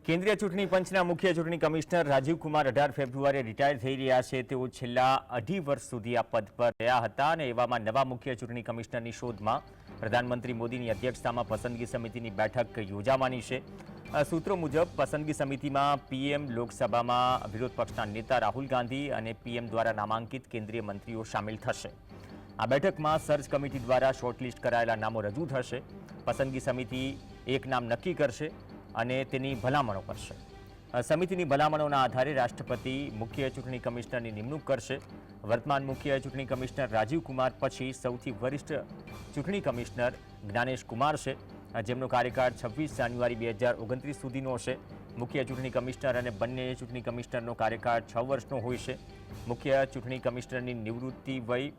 કેન્દ્રીય ચૂંટણી પંચના મુખ્ય ચૂંટણી કમિશનર રાજીવ કુમાર 18 ફેબ્રુઆરીએ રિટાયર થઈ રહ્યા છે। તેઓ છેલ્લા 2.5 વર્ષ સુધી આ પદ પર રહ્યા હતા અને એવામાં નવા મુખ્ય ચૂંટણી કમિશનરની શોધમાં પ્રધાનમંત્રી મોદીની અધ્યક્ષતામાં પસંદગી સમિતિની બેઠક યોજાવાની છે। સૂત્રો મુજબ પસંદગી સમિતિમાં પીએમ, લોકસભામાં વિરોધ પક્ષના નેતા રાહુલ ગાંધી અને પીએમ દ્વારા નામાંકિત કેન્દ્રીય મંત્રીઓ સામેલ થશે। આ બેઠકમાં સર્ચ કમિટી દ્વારા શોર્ટલિસ્ટ કરાયેલા નામો રજૂ થશે। પસંદગી સમિતિ એક નામ નક્કી કરશે અને તેની ભલામણો કરશે। સમિતિની ભલામણોના આધારે રાષ્ટ્રપતિ મુખ્ય ચૂંટણી કમિશનરની નિમણૂક કરશે। વર્તમાન મુખ્ય ચૂંટણી કમિશનર રાજીવ કુમાર પછી સૌથી વરિષ્ઠ ચૂંટણી કમિશનર જ્ઞાનેશ કુમાર છે, જેમનો કાર્યકાળ 26 જાન્યુઆરી 2029 સુધીનો છે। મુખ્ય ચૂંટણી કમિશનર અને બંને ચૂંટણી કમિશનરનો કાર્યકાળ 6 વર્ષનો હોય છે। મુખ્ય ચૂંટણી કમિશનરની નિવૃત્તિ વય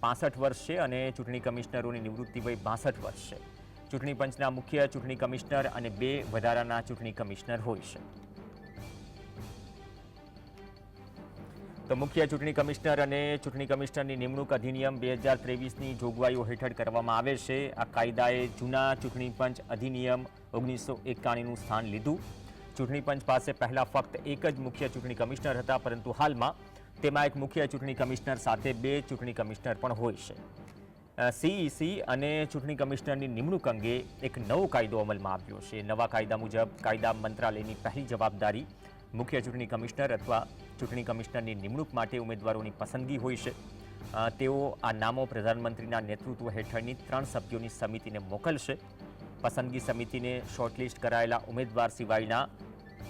65 વર્ષ છે અને ચૂંટણી કમિશનરોની નિવૃત્તિ વય 62 વર્ષ છે। ચૂંટણી પંચના મુખ્ય ચૂંટણી કમિશનર અને 2 વધારાના ચૂંટણી કમિશનર હોય છે। તો મુખ્ય ચૂંટણી કમિશનર અને ચૂંટણી કમિશનરની નિમણૂક અધિનિયમ 2023ની જોગવાઈઓ હેઠળ કરવામાં આવે છે। આ કાયદાએ જૂના ચૂંટણી પંચ અધિનિયમ 1991નું સ્થાન લીધું। ચૂંટણી પંચ પાસે પહેલા ફક્ત એક જ મુખ્ય ચૂંટણી કમિશનર હતા, પરંતુ હાલમાં તેમાં એક મુખ્ય ચૂંટણી કમિશનર સાથે 2 ચૂંટણી કમિશનર પણ હોય છે। સીઈસી અને ચૂંટણી કમિશનરની નિમણૂક અંગે એક નવો કાયદો અમલમાં આવ્યો છે। નવા કાયદા મુજબ કાયદા મંત્રાલયની પહેલી જવાબદારી મુખ્ય ચૂંટણી કમિશનર અથવા ચૂંટણી કમિશનરની નિમણૂક માટે ઉમેદવારોની પસંદગી હોય છે। તેઓ આ નામો પ્રધાનમંત્રીના નેતૃત્વ હેઠળની 3 સભ્યોની સમિતિને મોકલશે। પસંદગી સમિતિને શોર્ટલિસ્ટ કરાયેલા ઉમેદવાર સિવાયના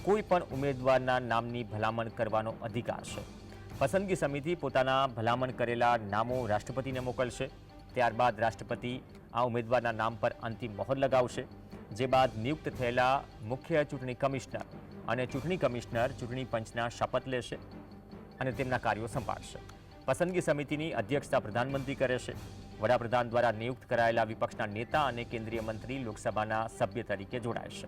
કોઈ પણ ઉમેદવારના નામની ભલામણ કરવાનો અધિકાર છે। પસંદગી સમિતિ પોતાના ભલામણ કરેલા નામો રાષ્ટ્રપતિને મોકલશે। ત્યારબાદ રાષ્ટ્રપતિ આ ઉમેદવારના નામ પર અંતિમ મહોર લગાવશે, જે બાદ નિયુક્ત થયેલા મુખ્ય ચૂંટણી કમિશનર અને ચૂંટણી કમિશનર ચૂંટણી પંચના શપથ લેશે અને તેમના કાર્યો સંભાળશે। પસંદગી સમિતિની અધ્યક્ષતા પ્રધાનમંત્રી કરે છે। વડાપ્રધાન દ્વારા નિયુક્ત કરાયેલા વિપક્ષના નેતા અને કેન્દ્રીય મંત્રી લોકસભાના સભ્ય તરીકે જોડાય છે।